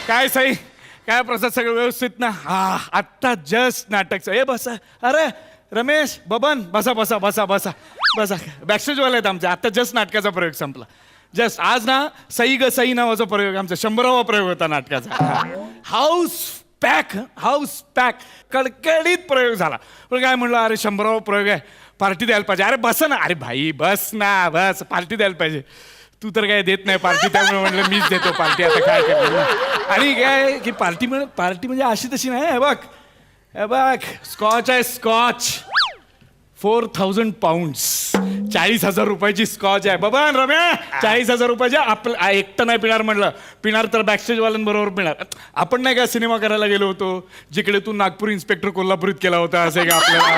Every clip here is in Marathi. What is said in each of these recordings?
काय साई, काय प्रसाद, सगळं व्यवस्थित ना? हा, आत्ता जस्ट नाटकचं. ए बसा. अरे रमेश, बबन, बसा बसा बसा बसा बसा. बॅकस्टेजवाले आहेत आमचे. आत्ता जस्ट नाटकाचा प्रयोग संपला. जस्ट आज ना सई ग सई नावाचा प्रयोग, आमचा 100वा प्रयोग होता नाटकाचा. हाऊस पॅक कडकडीत प्रयोग झाला. पण काय म्हणलं, अरे 100वा प्रयोग आहे, पार्टी द्यायला पाहिजे. अरे बस ना, अरे भाई बस ना, बस पार्टी द्यायला पाहिजे. तू तर काय देत नाही पार्टी, त्यामुळे म्हणलं मीच देतो पार्टी. आता काय करणार. आणि काय की पार्टी म्हणजे अशी तशी नाही. हे बघ स्कॉच आहे, स्कॉच 4000 पाऊंड्स, 40,000 रुपयाची स्कॉच आहे. बाबा रम्या, 40,000 रुपयाची. आपलं एकटं नाही पिणार म्हणलं, पिणार तर बॅकस्टेजवाल्यांबरोबर पिणार. आपण नाही का सिनेमा करायला गेलो होतो, जिकडे तू नागपूर इन्स्पेक्टर कोल्हापुरीत केला होता, असे का आपल्याला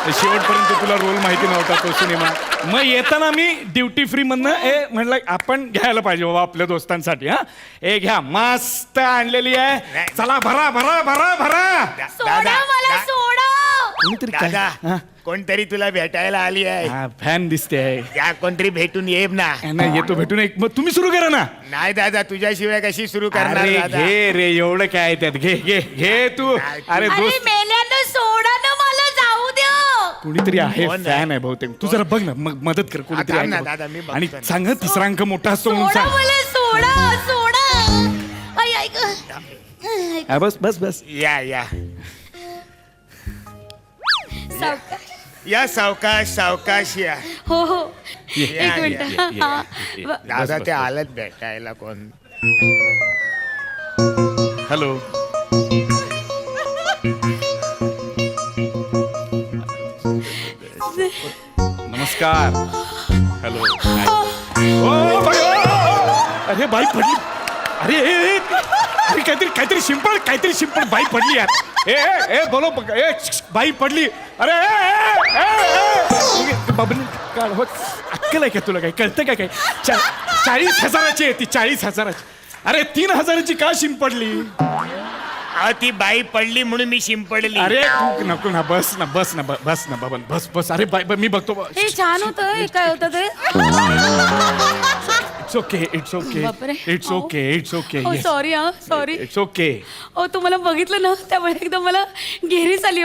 शेवटपर्यंत तुला रोल माहिती नव्हता तो सिनेमा. मग येताना मी ड्युटी फ्री मधनं म्हणलं आपण घ्यायला पाहिजे बाबा आपल्या दोस्तांसाठी. हा हे घ्या, मस्त आणलेली आहे. चला भरा भरा भरा भरा. कोणीतरी दादा, कोणतरी तुला भेटायला आली आहे. फॅन दिसते आहे. त्या कोणतरी भेटून ये ना. नाही येतो भेटून. एक मग तुम्ही सुरू करा ना. नाही दादा, तुझ्याशिवाय कशी सुरू करणार अरे दादा? घे रे, एवढं काय त्यात. घे घे घे तू. अरे दोस्त मेल्यानं सोडा ना, मला जाऊ द्या. कुणीतरी आहे, कोण आहे? फॅन आहे बहुतेक. तू जरा बघ ना, मग मदत कर. कुणीतरी थांब ना आहे दादा, मी बघ. बघतो आणि ना. सांग तिसरा अंक मोठा असतो म्हणून सोडा सांग. मला, सोडा. आई ऐक. हा, बस बस बस. या या सावकाश. या, सावकाश सावकाश या. हो हो, या, एक मिनिट. ये. हा. दादा ते आलत भेटायला. कोण? हॅलो. नमस्कार. हॅलो. अरे बाई पडली. अरे काहीतरी शिंपड बाई पडली यार. ए बोलो. बाई पडली. अरे बाबा काढ. हो, अक्कल आहे का तुला? काय कळतं का? काय 40,000ची आहे ती, 40,000ची. अरे 3,000ची का शिंपडली? ती बाई पडली म्हणून मी शिंपडली. अरे तू नको ना, बस ना बबन, बस. अरे बाई मी बघतो. हे छान होतं. हे काय होतं ते? It's okay. बापरे. It's okay. Sorry. Sorry. It's okay. तुम्हाला बघितलं ना, त्यामुळे एकदम मला घेरीच आली.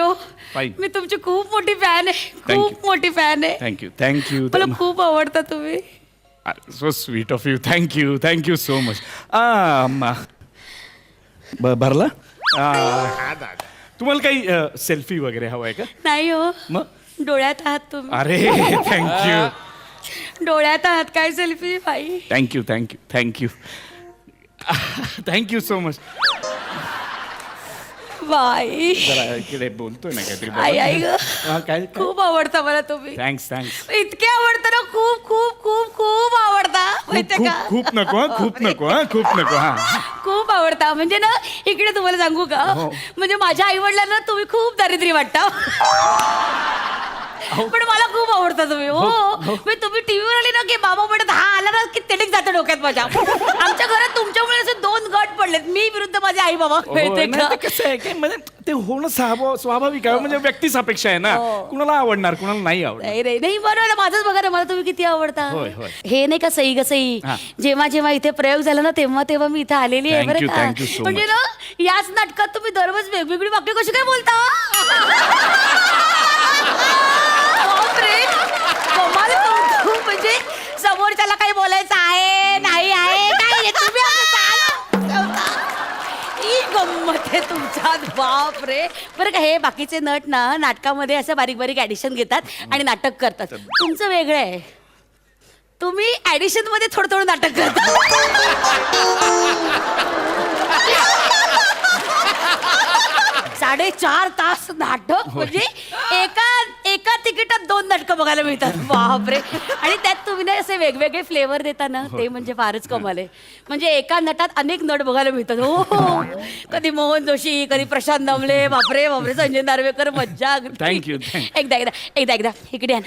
Fine. मी तुमची खूप मोठी फॅन आहे. खूप मोठी फॅन आहे. थँक्यू. मला खूप आवडता तुम्ही. So sweet of you. Thank you so much. भरला. हा दादा. तुम्हाला काही सेल्फी वगैरे हवाय का? नाही हो, मग डोळ्यात आहात तुम्ही. अरे डोळ्यात आहात. काय सेल्फी बाई. Thank you so much. बाई जरा इकडे बोलतोय ना काहीतरी. आई आई ग. काय खूप आवडता मला तुम्ही. थँक्स. इतके आवडतं ना, खूप खूप खूप खूप आवडता. माहितीये का? खूप नको. खूप आवडता. म्हणजे ना, इकडे तुम्हाला सांगू का, म्हणजे माझ्या आई वडिलांना तुम्ही खूप दारिद्र्य वाटता. पण मला खूप आवडता तुम्ही. हो, तुम्ही टीव्हीवर आले ना की बाबा म्हणत हा आला ना की तेडीक जातं डोक्यात माझ्या. आमच्या घरात तुमच्यामुळे असे 2 गट पडलेत, मी विरुद्ध माझे आई बाबा. कसं आहे काय, म्हणजे ते होणं स्वाभाविक आहे. म्हणजे व्यक्तिसापेक्ष आहे ना. कुणाला आवडणार, कुणाला नाही आवडणार. नाही बरोबर. माझंच बघा ना, मला तुम्ही किती आवडता. हे नाही का सई ग सई, जेव्हा इथे प्रयोग झाला ना, तेव्हा मी इथे आलेली आहे बरं का. Thank you so म्हणजे ना, याच नाटकात तुम्ही दररोज वेगवेगळी वाक्य कशी काय बोलता. म्हणजे समोरच्याला काही बोलायचं आहे नाही आहे काय तुम्ही गंमत आहे तुमच्यात. बाप रे. बरं का, हे बाकीचे नट ना नाटकामध्ये असं बारीक बारीक ऍडिशन घेतात आणि नाटक करतात. तुमचं वेगळं आहे. तुम्ही ऍडिशन मध्ये थोडं नाटक करता. साडेचार तास नाटक. म्हणजे एका तिकिटात 2 नाटकं बघायला मिळतात. बापरे. आणि त्यात तुम्ही ना असे वेगवेगळे फ्लेवर देता ना, ते म्हणजे फारच कमाल आहे. म्हणजे एका नटात अनेक नट बघायला मिळतात. हो. कधी मोहन जोशी, कधी प्रशांत दामले. बापरे संजय नार्वेकर. मज्जा. थँक्यू. एकदा इकडे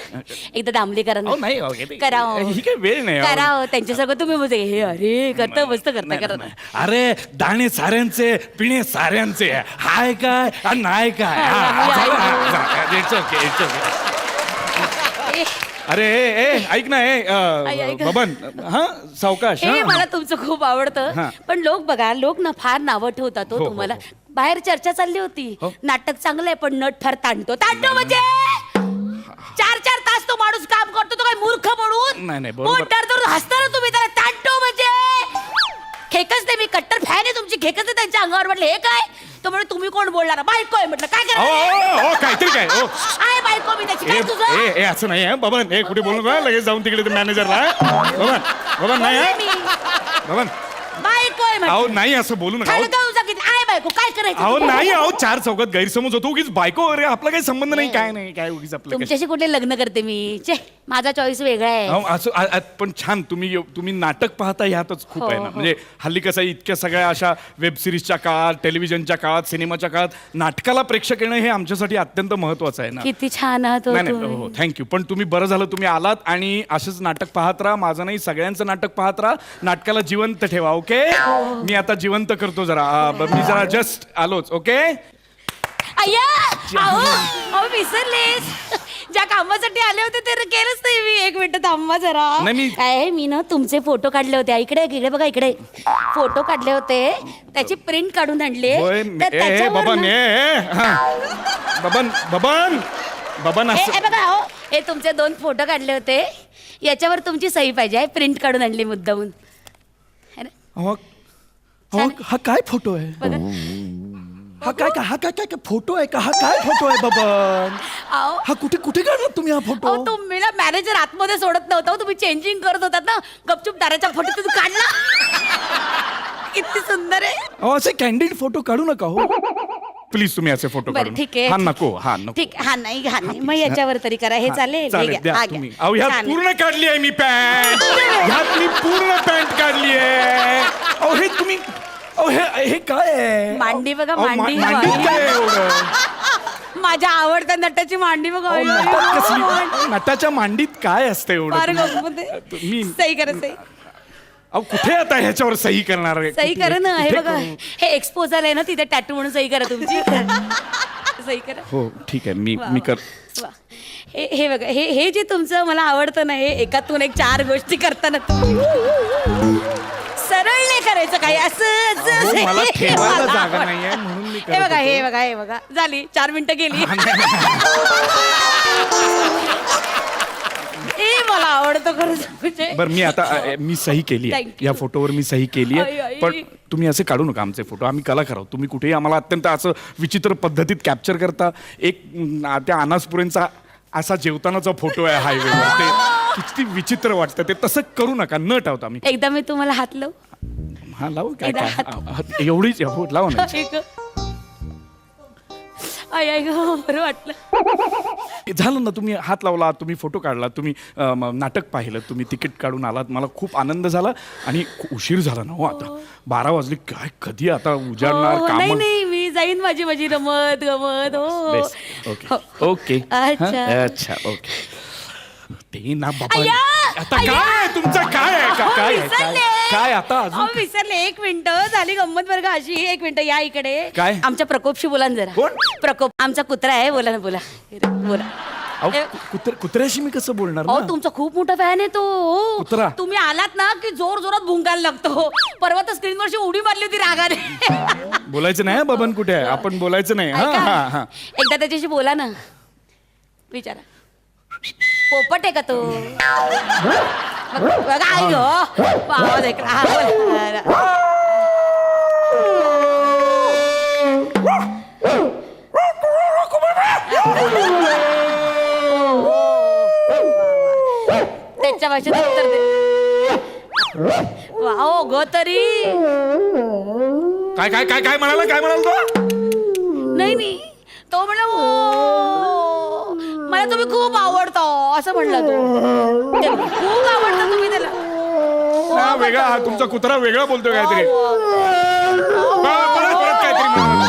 एकदा दामले करा ना. करा वेळ नाही करा. त्यांच्या सगळं तुम्ही म्हणजे हे अरे करता मस्त करता. अरे दाणे साऱ्यांचे, पिणे साऱ्यांचे. हाय काय नाही काय. It's okay. अरे ए ऐक ना ऐक. बबन हा सावकाश हे हा. मला तुमचं खूप आवडतं हा. पण लोक बघा लोक ना फार नावं ठेवतात हो, हो हो, तुम्हाला हो. बाहेर चर्चा चालली होती हो. नाटक चांगलं आहे पण नट फार ताणतो म्हणजे 4-4 तास तो माणूस काम करतो तो काय मूर्ख म्हणून नाही, नाही, बरोबर. तर हसता ना तुम्ही त्याला ताणतो म्हणजे खेकच नाही मी कट्टर फॅन आहे तुमची खेकच नाही त्यांच्या अंगावर म्हटलं हे काय तो म्हणजे तुम्ही कोण बोलणार बायको आहे म्हटलं काय ओ काहीतरी काय ओ आहे बायको मी त्याची काय तुझं ए असं नाही बबन ए कुठे बोलू का लगेच जाऊन तिकडे मॅनेजरला बबन नाही बोलले मी. बबन बायको आहे म्हटलं. अहो नाही असं बोलू नका काय अहो. नका सांगितलं आहे बायको काय करायचं अहो तुला? नाही अहो 4 चौकात गैरसमज होतो उगीच बायको अरे आपला काही संबंध नाही काय नाही काय उगीच आपलं काय. तुमच्याशी कुठे लग्न करते मी चे माझा चॉईस वेगळा आहे अहो, असं पण छान तुम्ही नाटक पाहता ह्यातच खूप हो, आहे ना हो. म्हणजे हल्ली कसं आहे, इतक्या सगळ्या अशा वेब सिरीजच्या काळात टेलिव्हिजनच्या काळात सिनेमाच्या काळात नाटकाला प्रेक्षक येणं हे आमच्यासाठी अत्यंत महत्वाचं आहे ना किती छान आहात हो नाही नाही तुम्ही. हो थँक्यू पण तुम्ही बरं झालं तुम्ही आलात आणि असंच नाटक पाहत राहा माझं नाही सगळ्यांचं नाटक पाहत राहा नाटकाला जिवंत ठेवा ओके मी आता जिवंत करतो जरा मी जरा जस्ट आलोच ओके अय्या अहो विसरलेस ज्या कामासाठी आले होते ते केलंच नाही मी एक मिनिट थांबा जरा नाही, मी- काय मी ना तुमचे फोटो काढले होते इकडे बघा इकडे फोटो काढले होते त्याची प्रिंट काढून आणले होय तर ए त्याच्यावर बबन ना- बबन बबन बबन ए, असं ए, बघा हो हे तुमचे 2 फोटो काढले होते याच्यावर तुमची सही पाहिजे आहे प्रिंट काढून आणली मुद्दामून है ना? अहो, हा काय फोटो आहे बघा हा काय फोटो आहे का हा काय फोटो आहे बबन अहो हा कुठे काढला तुम्ही हा फोटो अहो तुम्ही ना मॅनेजर आतमध्ये सोडत नव्हता हो, तुम्ही चेंजिंग करत होतात ना गपचूप दाराच्या फोटो तुम्ही काढला किती सुंदर आहे अहो असे कॅन्डिड फोटो काढू नका हो प्लीज तुम्ही असे फोटो बरं काढू ठीक आहे हा नको ठीक हा नाही मग याच्यावर तरी करा हे चालेल हे चालेल घ्या, द्या हा घ्या. तुम्ही अहो ह्यात छान आहे. पूर्ण काढली आहे मी पॅन्ट ह्यात मी पूर्ण पॅन्ट काढली आहे अहो हे तुम्ही अहो हे काय आहे मांडी बघा, अहो, मांडी. मांडी काय आहे एवढं माझ्या आवडत्या नटाची मांडी बघा अहो, नटात कसली नटाच्या मांडीत काय असतं फार एवढं गंमत आहे. मी सही करा सही अहो कुठे आता ह्याच्यावर सही करणार आहे? सही करा ना हे कुठे बघा करू? हे एक्सपोजल आहे ना तिथे टॅटू म्हणून सही करा तुमची सही करा हो ठीक आहे मी वा, मी वा, कर वा. हे बघा हे जे तुमचं मला आवडतं ना हे एकातून एक 4 गोष्टी करताना सरळ नाही करायचं काही असं अहो, मला ठेवायला मला जागा आवडतं. नाहीये म्हणून मी हे करत बघा होतो. हे बघा झाली 4 मिनिटं गेली हे मला आवडतं खरंच म्हणजे बरं मी आता मी सही केली आहे Thank you. या फोटोवर मी सही केली आई, आहे आई. पण तुम्ही असे काढू नका आमचे फोटो आम्ही कलाकार आहोत तुम्ही कुठेही आम्हाला अत्यंत असं विचित्र पद्धतीत कॅप्चर करता एक त्या अनासपुरेंचा असा जेवतानाचा फोटो आहे हायवेवर ते किती विचित्र वाटतं ते तसं करू नका न ठेवता आम्ही एकदा मी तुम्हाला हात लावू हा लावू काय एकदा काय एवढीच हो लावा ना एक आई ग बरं वाटलं झालं ना तुम्ही हात लावला तुम्ही फोटो काढला तुम्ही नाटक पाहिलं तुम्ही तिकीट काढून आलात मला खूप आनंद झाला आणि उशीर झाला ना हो आता 12 वाजले काय कधी आता उजाडणार हो, काम नाही मी जाईन माझी रमत गमत हो ओके हो. ओके अच्छा. अच्छा ओके ते ना बाबा अय्या! आता अय्या! काय आहे तुमचं काय आहे अहो, काय आहे विसरले. काय आता अहो, अजून विसरले 1 मिनिट झाली गंमत बरं का अशी 1 मिनिट या इकडे काय? आमच्या प्रकोपशी बोला ना जरा कोण? प्रकोप आमचा कुत्रा आहे बोला ना बोला अहो, ए, कुत्र्याशी मी कसं बोलणार अहो ना तुमचा खूप मोठा फॅन आहे तो हो. कुत्रा? तुम्ही आलात ना की जोर जोरात भुंकायला लागतो परवा तर स्क्रीनवरची उडी मारली होती रागाने बोलायचं नाही हं, बबन कुठे आहे आपण बोलायचं नाही हा ऐका, हा हा एकदा त्याच्याशी बोला ना विचारा पोपट आहे का तो बघा आई गो आवाज ऐकला हा बोला त्याच्या भाषेत उत्तर दे वाहो ग तरी काय काय काय काय म्हणाला तो नाही तो म्हणला "ओ, मला तुम्ही खूप आवडतो असं म्हणला तो ते खूप आवडतं तुम्ही त्याला हा वेगळा हा तुमचा कुत्रा वेगळा बोलतोय काहीतरी हो, हो. परत काहीतरी म्हणतो.